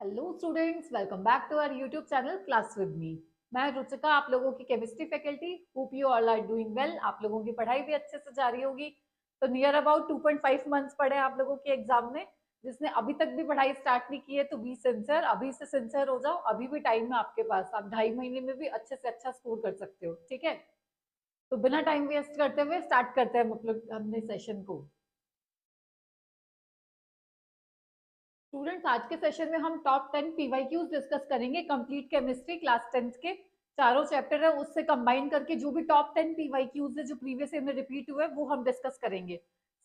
Hello students, welcome back to our YouTube channel class with me. मैं रुचिका, आप लोगों की chemistry faculty. Hope you all are doing well. आप लोगों की पढ़ाई भी अच्छे से जा रही होगी। तो नियर अबाउट 2.5 मंथ्स पड़े आप लोगों के एग्जाम में। जिसने अभी तक भी पढ़ाई स्टार्ट नहीं की है तो बी सिंसियर, अभी से सिंसियर हो जाओ। अभी भी टाइम है आपके पास, आप 2.5 महीने में भी अच्छे से अच्छा स्कोर कर सकते हो। ठीक है, तो बिना टाइम वेस्ट करते हुए स्टार्ट करते हैं मतलब हमने सेशन को। स्टूडेंट्स, आज के सेशन में हम टॉप 10 पीवाईक्यूज डिस्कस करेंगे। कंप्लीट केमिस्ट्री क्लास 10 के चारों चैप्टर है, उससे कंबाइन करके जो भी टॉप 10 पीवाईक्यूज है जो प्रीवियस ईयर में रिपीट हुए वो हम डिस्कस करेंगे।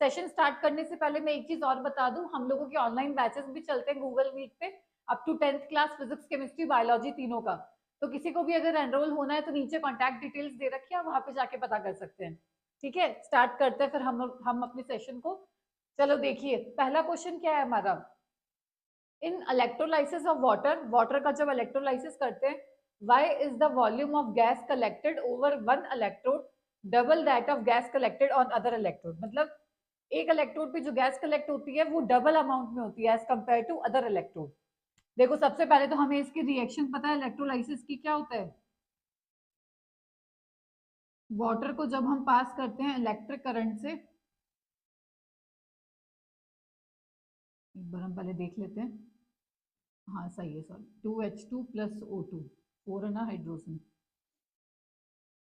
सेशन स्टार्ट करने से पहले मैं एक चीज और बता दूं, हम लोगों के ऑनलाइन बैचेस भी चलते हैं गूगल मीट पे, up to 10th class physics chemistry biology तीनों का। तो किसी को भी अगर एनरोल होना है तो नीचे कॉन्टैक्ट डिटेल्स दे रखी है, वहां पे जाके पता कर सकते हैं। ठीक है, स्टार्ट करते हैं फिर हम अपने सेशन को। चलो देखिए, पहला क्वेश्चन क्या है हमारा। In electrolysis of water, water का जब इलेक्ट्रोलाइसिस करते हैं, why is the volume of gas collected over one electrode double that of gas collected on other electrode. मतलब एक इलेक्ट्रोड पे जो गैस कलेक्ट होती है वो डबल अमाउंट में होती है as compare to other electrode. देखो, सबसे पहले तो हमें इसकी रिएक्शन पता है इलेक्ट्रोलाइसिस की क्या होता है। वाटर को जब हम पास करते हैं इलेक्ट्रिक करंट से, एक बार हम पहले देख लेते हैं। हाँ सही है, सॉरी, 2H2 प्लस O2, 4 है ना हाइड्रोजन,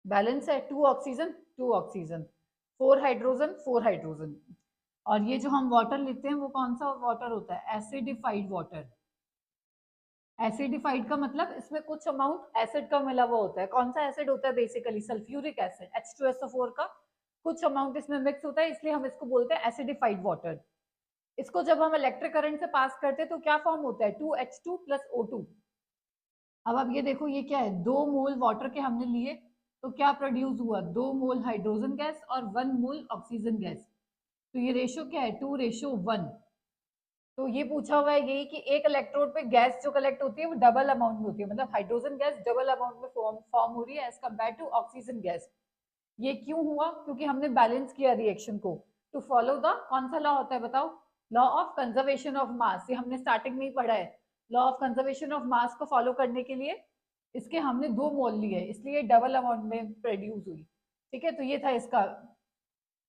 बैलेंस है 2 ऑक्सीजन 2 ऑक्सीजन, 4 हाइड्रोजन 4 हाइड्रोजन। और ये जो हम वाटर लेते हैं वो कौन सा वाटर होता है, एसिडिफाइड वाटर। एसिडिफाइड का मतलब इसमें कुछ अमाउंट एसिड का मिला हुआ होता है। कौन सा एसिड होता है, बेसिकली सल्फ्यूरिक एसिड H2SO4 का कुछ अमाउंट इसमें मिक्स होता है, इसलिए हम इसको बोलते हैं एसिडिफाइड वाटर। इसको जब हम इलेक्ट्रिक करंट से पास करते हैं तो क्या फॉर्म होता है, 2H2 प्लस O2। अब आप ये देखो, ये क्या है, 2 मोल वाटर के हमने लिए तो क्या प्रोड्यूस हुआ, 2 मोल हाइड्रोजन गैस और 1 मोल ऑक्सीजन गैस। तो ये रेशियो क्या है, 2:1। तो ये पूछा हुआ है यही कि एक इलेक्ट्रोड पे गैस जो कलेक्ट होती है वो डबल अमाउंट में होती है, मतलब हाइड्रोजन गैस डबल अमाउंट में फॉर्म हो रही है as compare to oxygen gas. ये क्यों हुआ, क्योंकि हमने बैलेंस किया रिएक्शन को। टू फॉलो द कौन सा लॉ होता है बताओ, law of conservation of mass. ये हमने स्टार्टिंग में ही पढ़ा है। Law of conservation of mass को फॉलो करने के लिए इसके हमने 2 मोल लिए, इसलिए डबल अमाउंट में प्रोड्यूस हुई। ठीक है, तो ये था इसका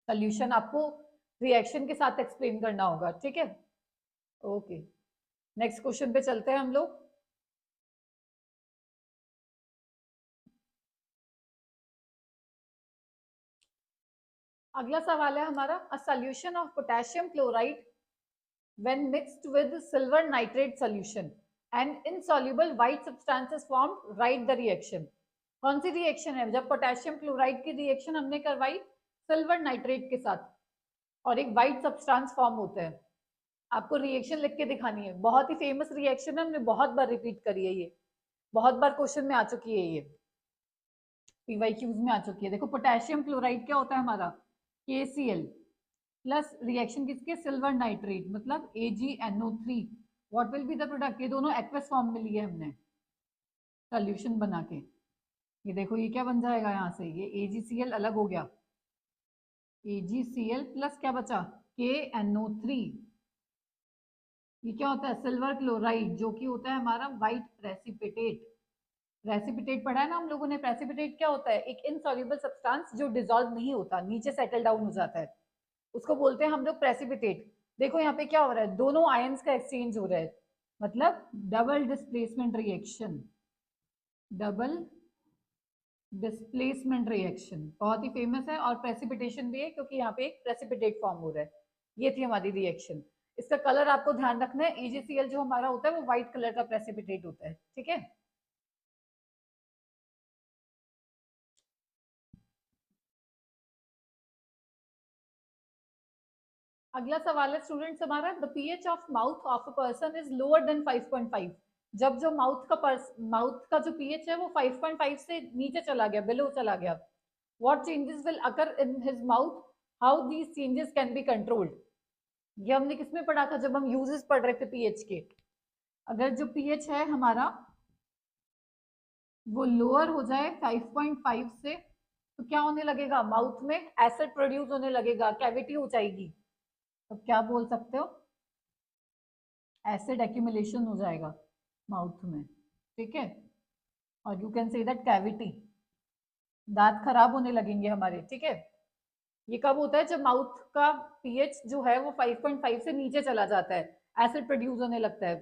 सोल्यूशन। आपको रिएक्शन के साथ एक्सप्लेन करना होगा। ठीक है, ओके, नेक्स्ट क्वेश्चन पे चलते हैं हम लोग। अगला सवाल है हमारा, a solution of potassium chloride when mixed with silver nitrate solution and insoluble white substance is formed, write the reaction। कौन सी रिएक्शन है, जब पोटेशियम क्लोराइड की रिएक्शन हमने करवाई सिल्वर नाइट्रेट के साथ और एक व्हाइट सब्सटेंस फॉर्म होता है। आपको रिएक्शन लिख के दिखानी है। बहुत ही फेमस रिएक्शन है, हमने बहुत बार रिपीट करी है ये, बहुत बार क्वेश्चन में आ चुकी है, ये पीवाईक्यूज में आ चुकी है। देखो, पोटेशियम क्लोराइड क्या होता है हमारा, KCl प्लस रिएक्शन किसके, सिल्वर नाइट्रेट, मतलब AgNO3। What will be the product, ये दोनों एक्वस फॉर्म में लिए हमने सोल्यूशन बना के। ये देखो, ये क्या बन जाएगा यहाँ से, ये AgCl अलग हो गया, AgCl प्लस क्या बचा, KNO3। ये क्या होता है, सिल्वर क्लोराइड, जो कि होता है हमारा व्हाइट प्रेसिपिटेट। प्रेसिपिटेट पढ़ा है ना हम लोगों ने। प्रेसिपिटेट क्या होता है, एक इनसॉल्युबल सब्सटेंस जो डिसॉल्व नहीं होता, नीचे सेटल डाउन हो जाता है, उसको बोलते हैं हम लोग प्रेसिपिटेट। देखो यहाँ पे क्या हो रहा है, दोनों आयंस का एक्सचेंज हो रहा है, मतलब double displacement reaction. Double displacement reaction बहुत ही फेमस है, और प्रेसिपिटेशन भी है क्योंकि यहाँ पे एक प्रेसिपिटेट फॉर्म हो रहा है। ये थी हमारी रिएक्शन। इसका कलर आपको ध्यान रखना है, AgCl जो हमारा होता है वो व्हाइट कलर का प्रेसिपिटेट होता है। ठीक है, अगला सवाल है स्टूडेंट्स हमारा, the pH of mouth of a person is lower than 5.5। जब जो माउथ का जो पीएच है वो 5.5 से नीचे चला गया, बिलो चला गया, what changes will occur in his mouth, how these changes can be controlled. ये हमने किसमें पढ़ा था, जब हम यूजेस पढ़ रहे थे पीएच के। अगर जो पीएच है हमारा वो लोअर हो जाए 5.5 से, तो क्या होने लगेगा, माउथ में एसिड प्रोड्यूस होने लगेगा, कैविटी हो जाएगी। तो क्या बोल सकते हो, एसिड एक्यूमुलेशन हो जाएगा। माउथ में, ठीक है। और you can say that cavity, दांत खराब होने लगेंगे हमारे, ठीक है। ये कब होता है? जब माउथ का पीएच जो है वो 5.5 से नीचे चला जाता है, एसिड प्रोड्यूस होने लगता है।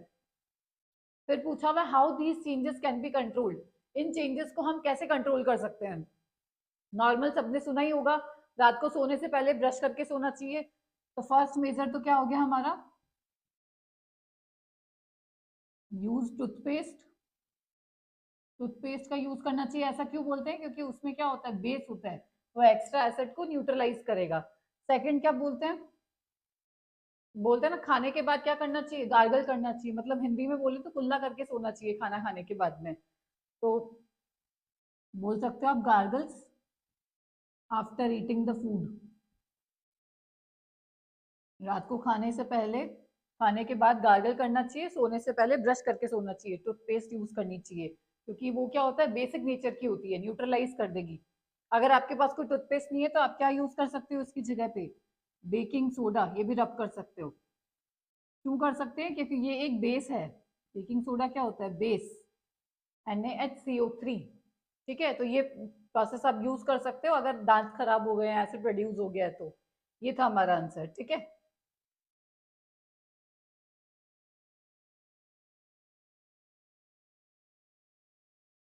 फिर पूछा हुआ how these changes can be controlled, in changes को हम कैसे कंट्रोल कर सकते हैं। नॉर्मल सबने सुना ही होगा, रात को सोने से पहले ब्रश करके सोना चाहिए। तो फर्स्ट मेजर तो क्या हो गया हमारा, यूज टूथपेस्ट। टूथपेस्ट का यूज करना चाहिए। ऐसा क्यों बोलते हैं? क्योंकि उसमें क्या होता है, बेस होता है, वो एक्स्ट्रा एसिड को न्यूट्रलाइज करेगा। सेकंड क्या बोलते हैं? बोलते हैं ना खाने के बाद क्या करना चाहिए, गार्गल करना चाहिए, मतलब हिंदी में बोले तो कुल्ला करके सोना चाहिए खाना खाने के बाद में। तो बोल सकते हो आप gargles after eating the food. रात को खाने से पहले, खाने के बाद गार्गल करना चाहिए, सोने से पहले ब्रश करके सोना चाहिए, टूथपेस्ट यूज करनी चाहिए, क्योंकि वो क्या होता है, बेसिक नेचर की होती है, न्यूट्रलाइज कर देगी। अगर आपके पास कोई टूथपेस्ट नहीं है तो आप क्या यूज कर सकते हो उसकी जगह पे, बेकिंग सोडा, ये भी रब कर सकते हो। क्यों कर सकते हैं? क्योंकि ये एक बेस है। बेकिंग सोडा क्या होता है? बेस, NaHCO3, ठीक है। तो ये प्रोसेस आप यूज कर सकते हो अगर दांत खराब हो गए हैं, एसिड प्रोड्यूस हो गया है तो। ये था हमारा आंसर, ठीक है।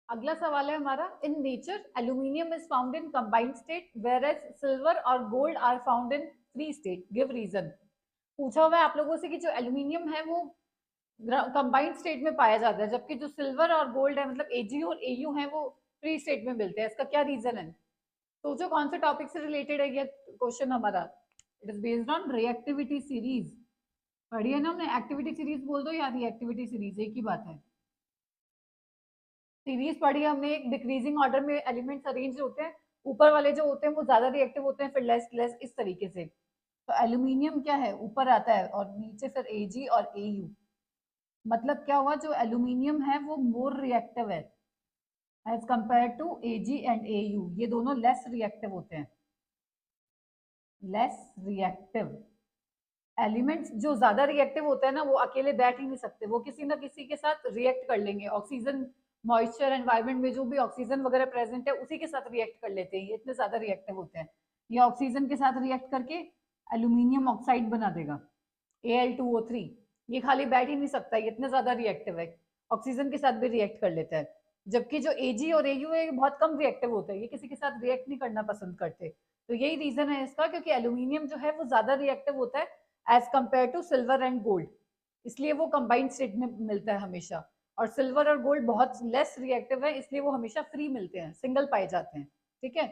अगला सवाल है हमारा, in nature aluminium is found in combined state whereas silver और gold are found in free state, give reason. पूछा हुआ है आप लोगों से कि जो एल्यूमिनियम है वो कंबाइंड स्टेट में पाया जाता है, जबकि जो सिल्वर और गोल्ड है, मतलब Ag और Au है, वो फ्री स्टेट में मिलते हैं। इसका क्या रीजन है? सोचो कौन से टॉपिक से रिलेटेड है ये क्वेश्चन हमारा। It is based on reactivity series. पढ़ी है ना हमने, एक्टिविटी सीरीज बोल दो या रिएक्टिविटी सीरीज, एक ही बात है। सीरीज पढ़ी है हमने, एक डिक्रीजिंग ऑर्डर में एलिमेंट्स अरेंज होते हैं, ऊपर वाले जो होते हैं वो ज्यादा रिएक्टिव होते हैं, फिर लेस लेस, इस तरीके से। तो एल्यूमिनियम क्या है, ऊपर आता है, और नीचे फिर Ag और Au। मतलब क्या हुआ, जो एल्यूमिनियम है वो मोर रिएक्टिव है as compare to Ag and Au। ये दोनों लेस रिएक्टिव होते हैं, लेस रिएक्टिव। एलिमेंट्स जो ज्यादा रिएक्टिव होते हैं ना, वो अकेले बैठ ही नहीं सकते, वो किसी ना किसी के साथ रिएक्ट कर लेंगे। ऑक्सीजन, मॉइस्चर एनवायरनमेंट में जो भी ऑक्सीजन वगैरह प्रेजेंट है उसी के साथ रिएक्ट कर लेते हैं, ये इतने ज्यादा रिएक्टिव होते हैं। ये ऑक्सीजन के साथ रिएक्ट करके एल्यूमिनियम ऑक्साइड बना देगा, Al2O3। ये खाली बैठ ही नहीं सकता, ये इतने ज्यादा रिएक्टिव है, ऑक्सीजन के साथ भी रिएक्ट कर लेता है। जबकि जो Ag और Au है, ये बहुत कम रिएक्टिव होते हैं, ये किसी के साथ रिएक्ट नहीं करना पसंद करते। तो यही रीजन है इसका, क्योंकि एल्यूमिनियम जो है वो ज्यादा रिएक्टिव होता है as compare to silver and gold, इसलिए वो कंबाइंड स्टेट में मिलता है हमेशा। और सिल्वर और गोल्ड बहुत लेस रिएक्टिव है, इसलिए वो हमेशा फ्री मिलते हैं, सिंगल पाए जाते हैं, ठीक है।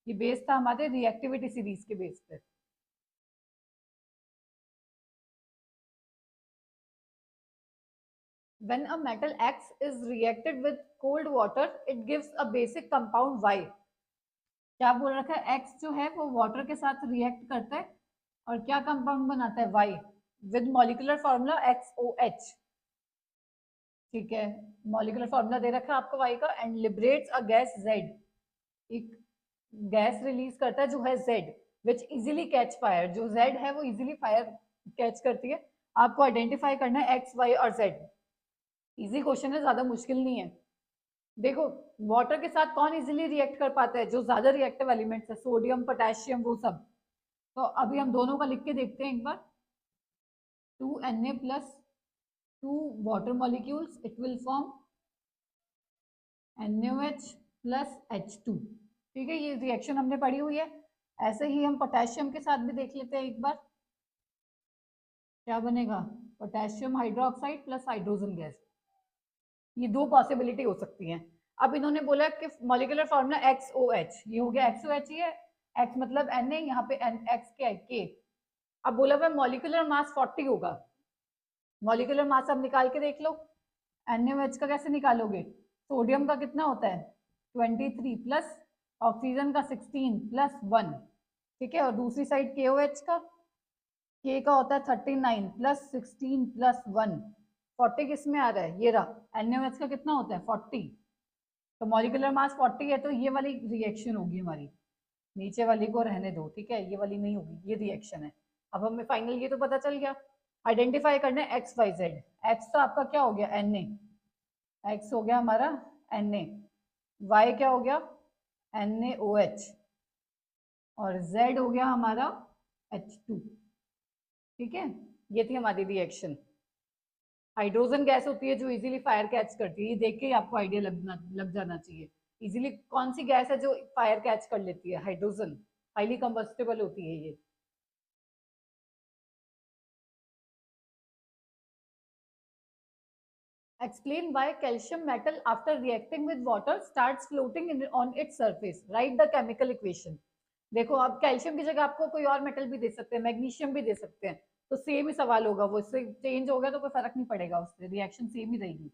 ये बेस था हमारे रिएक्टिविटी सीरीज के बेस पे। When a metal X is reacted with cold water, it gives a basic compound Y। क्या बोल रखा है, X जो है वो वाटर के साथ रिएक्ट करता है और क्या कंपाउंड बनाता है, Y, with molecular formula XOH, ठीक है। मॉलिक्यूलर फॉर्मूला दे रखा है आपको Y का, and liberates a gas Z। एक गैस रिलीज करता है जो है Z, विच इजीली कैच फायर। जो Z है वो इजीली फायर कैच करती है। आपको आइडेंटिफाई करना है X, Y और Z। इजी क्वेश्चन है, ज्यादा मुश्किल नहीं है। देखो, वाटर के साथ कौन इजीली रिएक्ट कर पाता है, जो ज्यादा रिएक्टिव एलिमेंट्स है, सोडियम, पोटेशियम, वो सब। तो अभी हम दोनों का लिख के देखते हैं एक बार। 2Na plus 2 water molecules, it will form NaOH plus H2, ठीक है। ये रिएक्शन हमने पढ़ी हुई है। ऐसे ही हम पोटेशियम के साथ भी देख लेते हैं एक बार, क्या बनेगा, potassium hydroxide plus hydrogen gas. ये दो पॉसिबिलिटी हो सकती हैं। अब इन्होंने बोला कि मॉलिक्यूलर फॉर्मूला XOH, ये हो गया XOH, ही है X मतलब Na, यहाँ पे X क्या है, K। अब बोला हुआ मॉलिक्यूलर मास 40 होगा। मॉलिक्यूलर मास अब निकाल के देख लो, NaOH का कैसे निकालोगे, सोडियम का कितना होता है 23 प्लस ऑक्सीजन का 16 प्लस 1, ठीक है। और दूसरी साइड KOH का, K का होता है 39 प्लस 16 प्लस 1। 40 किस में आ रहा है, ये रहा। NaOH का कितना होता है 40, तो मॉलिक्यूलर मास 40 है, तो ये वाली रिएक्शन होगी हमारी। नीचे वाली को रहने दो, ठीक है, ये वाली नहीं होगी, ये रिएक्शन है। अब हमें फाइनल ये तो पता चल गया। आइडेंटिफाई करना है एक्स वाई जेड। एक्स तो आपका क्या हो गया, Na, X हो गया हमारा Na, Y क्या हो गया NaOH, और Z हो गया हमारा H2। ठीक है, ये थी हमारी रिएक्शन। हाइड्रोजन गैस होती है जो इजीली फायर कैच करती है, ये देख के ही आपको आइडिया लग जाना चाहिए इजीली कौन सी गैस है जो फायर कैच कर लेती है। हाइड्रोजन हाईली कंबस्टेबल होती है ये। Explain why calcium metal after reacting with water starts floating on its surface. Write the chemical equation. देखो अब कैल्शियम की जगह आपको कोई और मेटल भी दे सकते हैं, मैग्नीशियम भी दे सकते हैं, तो सेम ही सवाल होगा, वो इससे चेंज हो गया तो कोई फर्क नहीं पड़ेगा, उससे रिएक्शन सेम ही रहेगी।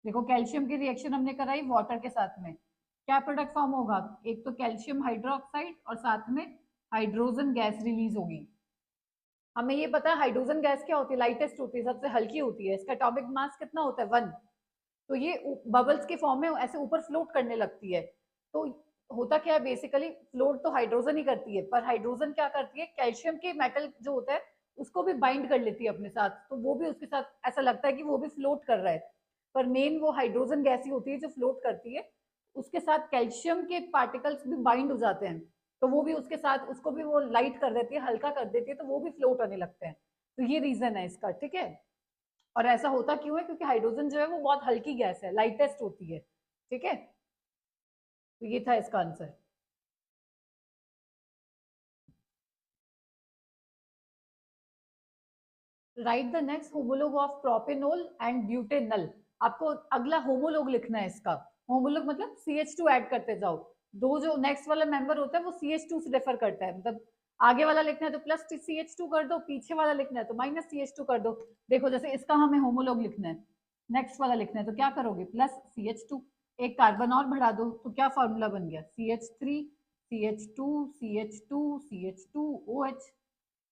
देखो कैल्शियम की रिएक्शन हमने कराई वाटर के साथ में, क्या प्रोडक्ट फॉर्म होगा, एक तो कैल्शियम हाइड्रोक्साइड और साथ में हाइड्रोजन गैस रिलीज होगी। हमें ये पता है हाइड्रोजन गैस क्या होती है, लाइटेस्ट होती है, सबसे हल्की होती है, इसका एटॉमिक मास कितना होता है 1। तो ये बबल्स के फॉर्म में ऐसे ऊपर फ्लोट करने लगती है। तो होता क्या है बेसिकली, फ्लोट तो हाइड्रोजन ही करती है, पर हाइड्रोजन क्या करती है कैल्शियम के मेटल जो होता है उसको भी बाइंड कर लेती है अपने साथ, तो वो भी उसके साथ ऐसा लगता है कि वो भी फ्लोट कर रहा है, पर मेन वो हाइड्रोजन गैस ही होती है जो फ्लोट करती है। उसके साथ कैल्शियम के पार्टिकल्स भी बाइंड हो जाते हैं, तो वो भी उसके साथ उसको भी वो लाइट कर देती है, हल्का कर देती है, तो वो भी फ्लोट होने लगते हैं। तो ये रीजन है इसका, ठीक है। और ऐसा होता क्यों है, क्योंकि हाइड्रोजन जो है वो बहुत हल्की गैस है, लाइटेस्ट होती है, ठीक है। तो ये था इसका answer. Right the next homologue of propanol and butanal. आपको अगला होमोलोग लिखना है इसका। होमोलोग मतलब CH2 ऐड करते जाओ, दो जो नेक्स्ट वाला मेंबर होता है वो CH2 से रेफर करता है, मतलब आगे वाला लिखना है तो प्लस CH2 कर दो, पीछे वाला लिखना है तो माइनस CH2 कर दो। देखो जैसे इसका हमें होमोलोग लिखना है, नेक्स्ट वाला लिखना है, तो क्या करोगे प्लस CH2, एक कार्बन और बढ़ा दो, तो क्या फॉर्मूला बन गया CH3 CH2 CH2 CH2OH।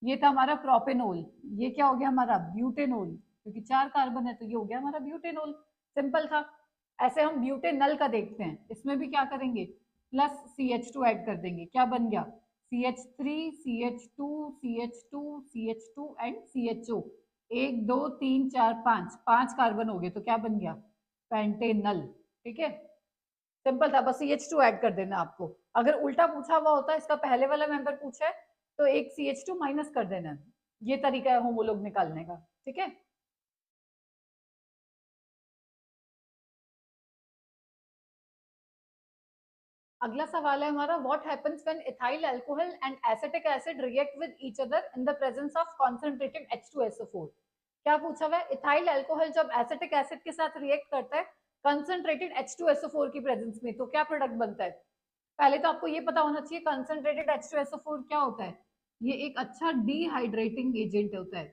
ये था हमारा प्रोपेनोल। ये क्या हो गया हमारा ब्यूटेनोल, क्योंकि 4 कार्बन है तो ये हो गया हमारा ब्यूटेनोल। सिंपल था। ऐसे हम ब्यूटेनल का देखते हैं, इसमें भी क्या करेंगे प्लस CH2 ऐड कर देंगे, क्या बन गया CH3 CH2 CH2 CH2 and CHO। 1 2 3 4 5 5 carbon हो गए, तो क्या बन गया पेंटेनल। ठीक है, सिंपल था, बस CH2 ऐड कर देना आपको। अगर उल्टा पूछा हुआ होता, इसका पहले वाला मेंबर पूछा है तो एक CH2 माइनस कर देना है। ये तरीका है होमोलोग निकालने का, ठीक है। अगला सवाल है हमारा, what happens when ethyl alcohol and acetic acid react with each other in the presence of concentrated H2SO4। क्या पूछा हुआ है, इथाइल अल्कोहल जब एसिटिक एसिड के साथ रिएक्ट करता है कंसंट्रेटेड H2SO4 की प्रेजेंस में, तो क्या प्रोडक्ट बनता है। पहले तो आपको ये पता होना चाहिए कंसंट्रेटेड H2SO4 क्या होता है। ये एक अच्छा डिहाइड्रेटिंग एजेंट होता है।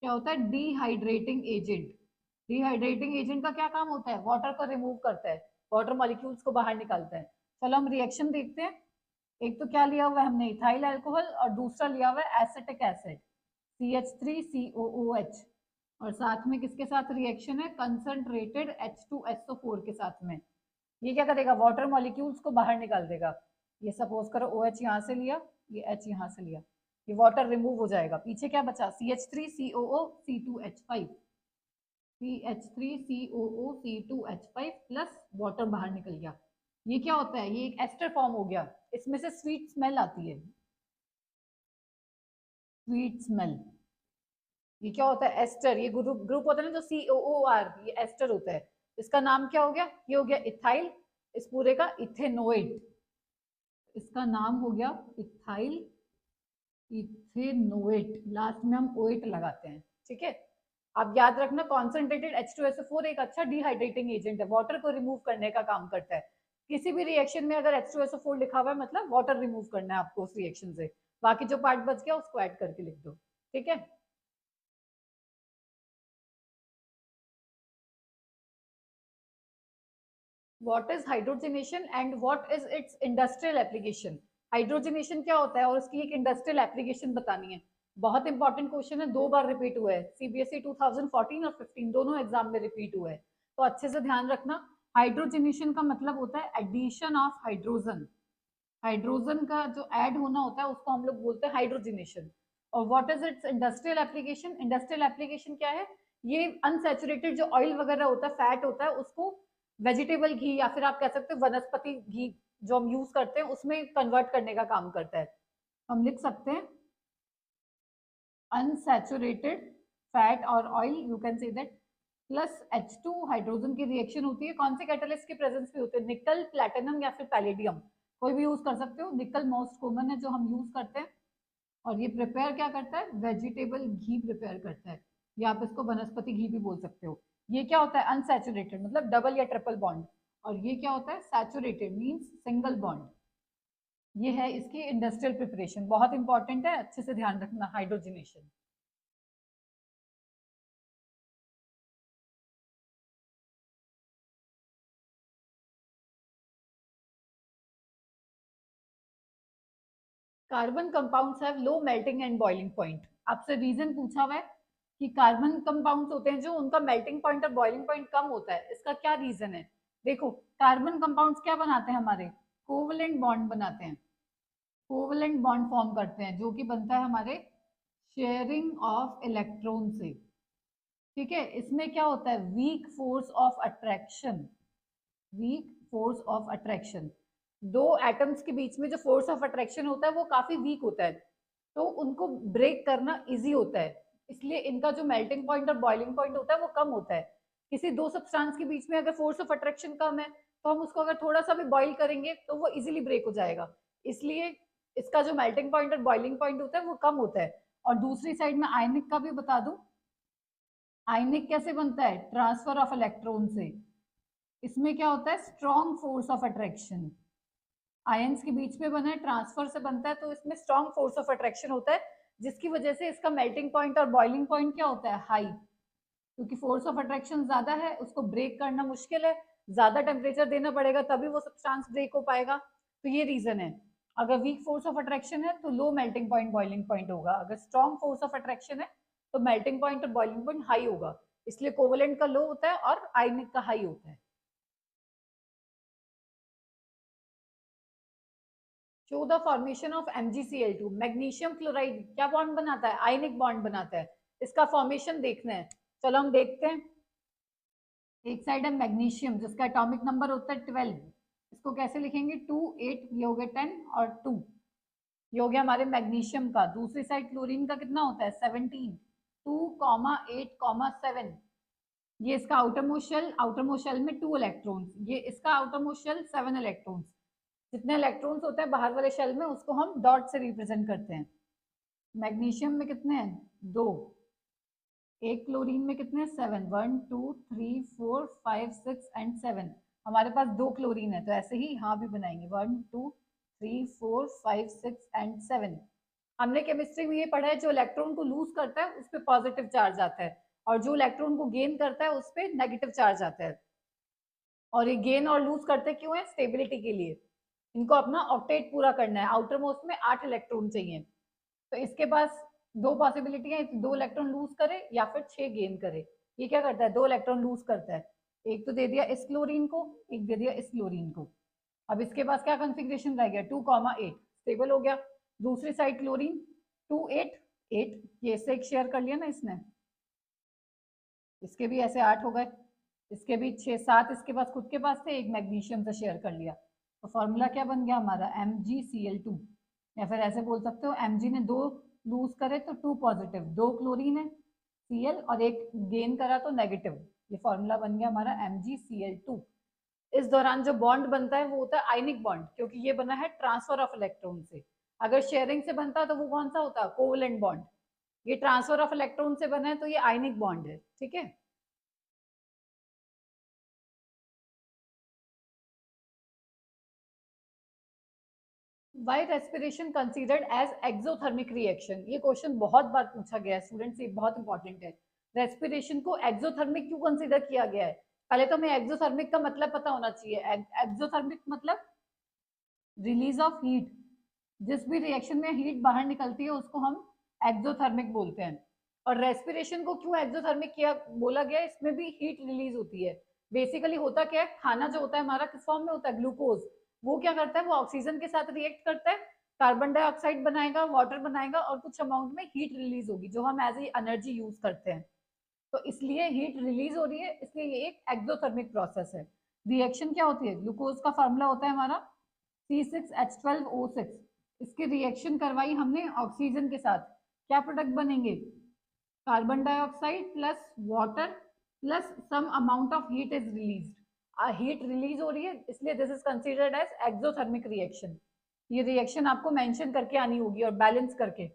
क्या होता है डिहाइड्रेटिंग एजेंट। डिहाइड्रेटिंग एजेंट का क्या काम होता है, वाटर को रिमूव करता है, वाटर मॉलिक्यूल्स को बाहर निकालता है। चलो हम रिएक्शन देखते हैं। एक तो क्या लिया हुआ है हमने इथाइल अल्कोहल, और दूसरा लिया हुआ है एसिटिक एसिड CH3COOH, और साथ में किसके साथ रिएक्शन है कंसंट्रेटेड H2SO4 के साथ में। ये क्या करेगा वाटर मॉलिक्यूल्स को बाहर निकाल देगा। ये सपोज करो OH यहाँ से लिया, ये H यहाँ से लिया, ये वाटर रिमूव हो जाएगा, पीछे क्या बचा CH3COO C2H5, CH3COO C2H5 plus water बाहर निकल गया। ये क्या होता है, ये एक एस्टर फॉर्म हो गया, इसमें से स्वीट स्मेल आती है, स्वीट स्मेल। ये क्या होता है एस्टर, ये ग्रुप ग्रुप होता है ना जो COOR, ये एस्टर होता है। इसका नाम क्या हो गया, ये हो गया इथाइल, इस पूरे का इथेनोएट, इसका नाम हो गया इथाइल इथेनोएट, लास्ट में हम ओएट लगाते हैं, ठीक है। आप याद रखना कॉन्सेंट्रेटेड H2SO4 एक अच्छा डिहाइड्रेटिंग एजेंट है, वाटर को रिमूव करने का काम करता है। किसी भी रिएक्शन में अगर H2SO4 लिखा हुआ है मतलब वाटर रिमूव करना है आपको उस रिएक्शन से, बाकी जो पार्ट बच गया उसको ऐड करके लिख दो, ठीक है। What is hydrogenation and what is it's industrial application. Hydrogenation क्या होता है और उसकी एक इंडस्ट्रियल एप्लीकेशन बतानी है। बहुत इंपॉर्टेंट क्वेश्चन है, 2 बार रिपीट हुआ है, CBSE 2014 और 15 दोनों एग्जाम में रिपीट हुआ है, तो अच्छे से ध्यान रखना। हाइड्रोजनेशन का मतलब होता है एडिशन ऑफ हाइड्रोजन। हाइड्रोजन का जो ऐड होना होता है उसको हम लोग बोलते हैं हाइड्रोजनेशन। और what is it's industrial application? Industrial application क्या है? ये अनसैचुरेटेड जो ऑयल वगैरह होता है, फैट होता है, उसको वेजिटेबल घी या फिर आप कह सकते हो वनस्पति घी जो हम यूज करते हैं उसमें कन्वर्ट करने का काम करता है। हम लिख सकते हैं अनसैचुरेटेड फैट और oil, you can say that, plus H2 hydrogen की रिएक्शन होती है। कौन से कैटलिस्ट के प्रेजेंस में होते हैं? निकल, प्लैटिनम या फिर पैलेडियम, कोई भी यूज कर सकते हो। निकल मोस्ट कॉमन है जो हम यूज करते हैं। और ये प्रिपेयर क्या करता है? वेजिटेबल घी प्रिपेयर करता है, या आप इसको वनस्पति घी भी बोल सकते हो। ये क्या होता है? अनसैचुरेटेड मतलब डबल या ट्रिपल बॉन्ड। और ये क्या होता है? Saturated means single bond. ये है इसकी इंडस्ट्रियल प्रिपरेशन, बहुत इंपॉर्टेंट है, अच्छे से ध्यान रखना। Hydrogenation. Carbon compounds have low melting and boiling point. आपसे रीजन पूछा हुआ है कि कार्बन कंपाउंड्स होते हैं जो उनका मेल्टिंग पॉइंट और बॉइलिंग पॉइंट कम होता है, इसका क्या रीजन है? देखो, कार्बन कंपाउंड्स क्या बनाते हैं हमारे? कोवलेंट बॉन्ड बनाते हैं, कोवलेंट बॉन्ड फॉर्म करते हैं, जो कि बनता है हमारे शेयरिंग ऑफ इलेक्ट्रॉन से। ठीक है, इसमें क्या होता है? Weak force of attraction, weak force of attraction. दो एटम्स के बीच में जो फोर्स ऑफ अट्रैक्शन होता है वो काफी वीक होता है, तो उनको ब्रेक करना इजी होता है, इसलिए इनका जो मेल्टिंग पॉइंट और बॉइलिंग पॉइंट होता है वो कम होता है। किसी दो सब्सटेंस के बीच में अगर फोर्स ऑफ अट्रैक्शन कम है तो हम उसको अगर थोड़ा सा भी बॉइल करेंगे तो वो इजीली ब्रेक हो जाएगा, इसलिए इसका जो मेल्टिंग पॉइंट और बॉइलिंग पॉइंट होता है वो कम होता है। और दूसरी साइड में आयनिक का भी बता दूं, आयनिक कैसे बनता है? ट्रांसफर ऑफ इलेक्ट्रॉन से। इसमें क्या होता है? Strong force of attraction, ions के बीच में बना है, ट्रांसफर से बनता है, तो इसमें स्ट्रॉन्ग फोर्स ऑफ अट्रैक्शन होता है, जिसकी वजह से इसका मेल्टिंग पॉइंट और बॉइलिंग पॉइंट क्या होता है? हाई, क्योंकि फोर्स ऑफ अट्रैक्शन ज्यादा है, उसको ब्रेक करना मुश्किल है, ज्यादा टेम्परेचर देना पड़ेगा तभी वो सब्सटेंस ब्रेक हो पाएगा। तो ये रीजन है। अगर वीक फोर्स ऑफ अट्रैक्शन है तो low melting point boiling point होगा, अगर स्ट्रॉन्ग फोर्स ऑफ अट्रैक्शन है तो मेल्टिंग पॉइंट और बॉइलिंग पॉइंट हाई होगा, इसलिए कोवलेंट का लो होता है और आयनिक का हाई होता है। Show the formation of MgCl2। Magnesium chloride क्या बॉन्ड बनाता है? आयनिक बॉन्ड बनाता है, इसका फॉर्मेशन देखना है। चलो हम देखते हैं। एक साइड है मैग्नीशियम जिसका एटॉमिक नंबर होता है 12, इसको कैसे लिखेंगे? 2 8, ये हो गया 10 और 2, ये हो गया हमारे मैग्नीशियम का। दूसरी साइड क्लोरीन का कितना होता है? 17, 2,8,7, ये इसका आउटर मोस्ट शेल में 2 इलेक्ट्रॉन्स, ये इसका आउटर मोस्ट शेल 7 इलेक्ट्रॉन्स। जितने इलेक्ट्रॉन्स होते हैं बाहर वाले शेल में उसको हम डॉट से रिप्रेजेंट करते हैं। मैग्नीशियम में कितने हैं? 2। एक क्लोरीन में कितने? 7, 1 2 3 4 5 6 एंड 7। हमारे पास 2 क्लोरीन है तो ऐसे ही यहाँ भी बनाएंगे, 1 2 3 4 5 6 एंड 7। हमने केमिस्ट्री में ये पढ़ा है जो इलेक्ट्रॉन को लूज करता है उस पर पॉजिटिव चार्ज आता है, और जो इलेक्ट्रॉन को गेन करता है उस पर नेगेटिव चार्ज आता है। और ये गेन और लूज करते क्यों है? स्टेबिलिटी के लिए। इनको अपना ऑक्टेट पूरा करना है, आउटर मोस्ट में 8 इलेक्ट्रॉन चाहिए, तो इसके पास दो पॉसिबिलिटी है, 2 इलेक्ट्रॉन लूज करे या फिर 6 गेन करे। ये क्या करता है? 2 इलेक्ट्रॉन लूज करता है, एक तो दे दिया इस क्लोरीन को, एक दे दिया इस क्लोरीन को। अब इसके पास क्या कॉन्फ़िगरेशन रह गया? 2,8 स्टेबल हो गया। दूसरी साइड क्लोरीन 2 8 8, ये इससे एक शेयर कर लिया ना इसने, इसके भी ऐसे 8 हो गए, इसके भी 6 7 इसके पास खुद के पास थे, एक मैग्नीशियम से शेयर कर लिया। तो फॉर्मूला क्या बन गया हमारा? MgCl2, या फिर ऐसे बोल सकते हो Mg ने 2 लूज करे तो 2 पॉजिटिव, 2 क्लोरीन है Cl और एक गेन करा तो नेगेटिव, ये फॉर्मूला बन गया हमारा MgCl2। इस दौरान जो बॉन्ड बनता है वो होता है आयनिक बॉन्ड, क्योंकि ये बना है ट्रांसफर ऑफ इलेक्ट्रॉन से। अगर शेयरिंग से बनता तो वो कौन सा होता? Covalent bond. ये ट्रांसफर ऑफ इलेक्ट्रॉन से बना है तो ये आयनिक बॉन्ड है। ठीक है, why respiration considered as exothermic reaction? ये क्वेश्चन बहुत बार पूछा गया है स्टूडेंट्स, ये बहुत इंपॉर्टेंट है। रेस्पिरेशन को एक्सोथर्मिक क्यों कंसिडर किया गया है? पहले तो हमें एक्सोथर्मिक का मतलब पता होना चाहिए। एक्सोथर्मिक मतलब रिलीज ऑफ हीट, जिस भी रिएक्शन में हीट बाहर निकलती है उसको हम एक्सोथर्मिक बोलते हैं। और रेस्पिरेशन को क्यों एक्सोथर्मिक किया बोला गया? इसमें भी हीट रिलीज होती है। बेसिकली होता क्या है, खाना जो होता है हमारा किस फॉर्म में होता है? ग्लूकोज। वो क्या करता है? वो ऑक्सीजन के साथ रिएक्ट करता है कार्बन डाइऑक्साइड बनाएगा, वाटर बनाएगा और कुछ अमाउंट में हीट रिलीज होगी जो हम एज ए एनर्जी यूज करते हैं। तो इसलिए हीट रिलीज हो रही है, इसलिए ये एक एक्सोथर्मिक प्रोसेस है। रिएक्शन क्या होती है? ग्लूकोज का फॉर्मूला होता है हमारा C6H12O6। इसकी रिएक्शन करवाई हमने ऑक्सीजन के साथ, क्या प्रोडक्ट बनेंगे? Carbon dioxide plus water plus some amount of heat is release. Heat release हो रही है, इसलिए this is considered as exothermic reaction. ये रिएक्शन आपको मेंशन करके आनी होगी और बैलेंस करके।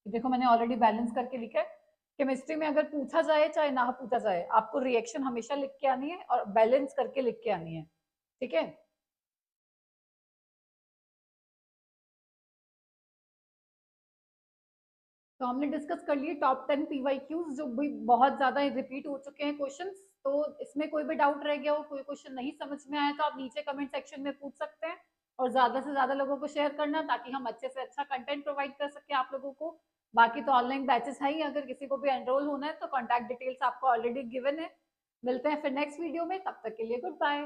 देखो मैंने ऑलरेडी बैलेंस करके लिखा है। केमिस्ट्री में अगर पूछा जाए चाहे ना पूछा जाए, आपको रिएक्शन हमेशा लिख के आनी है और बैलेंस करके लिख के आनी है। ठीक है। तो हमने डिस्कस कर लिए टॉप 10 PYQs जो भी बहुत ज्यादा रिपीट हो चुके हैं क्वेश्चंस। तो इसमें कोई भी डाउट रह गया हो, कोई क्वेश्चन नहीं समझ में आया, तो आप नीचे कमेंट सेक्शन में पूछ सकते हैं। और ज्यादा से ज्यादा लोगों को शेयर करना ताकि हम अच्छे से अच्छा कंटेंट प्रोवाइड कर सके आप लोगों को। बाकी तो ऑनलाइन बैचेस है ही, अगर किसी को भी एनरोल होना है तो कॉन्टैक्ट डिटेल्स आपको ऑलरेडी गिवन है। मिलते हैं फिर नेक्स्ट वीडियो में, तब तक के लिए गुड बाय।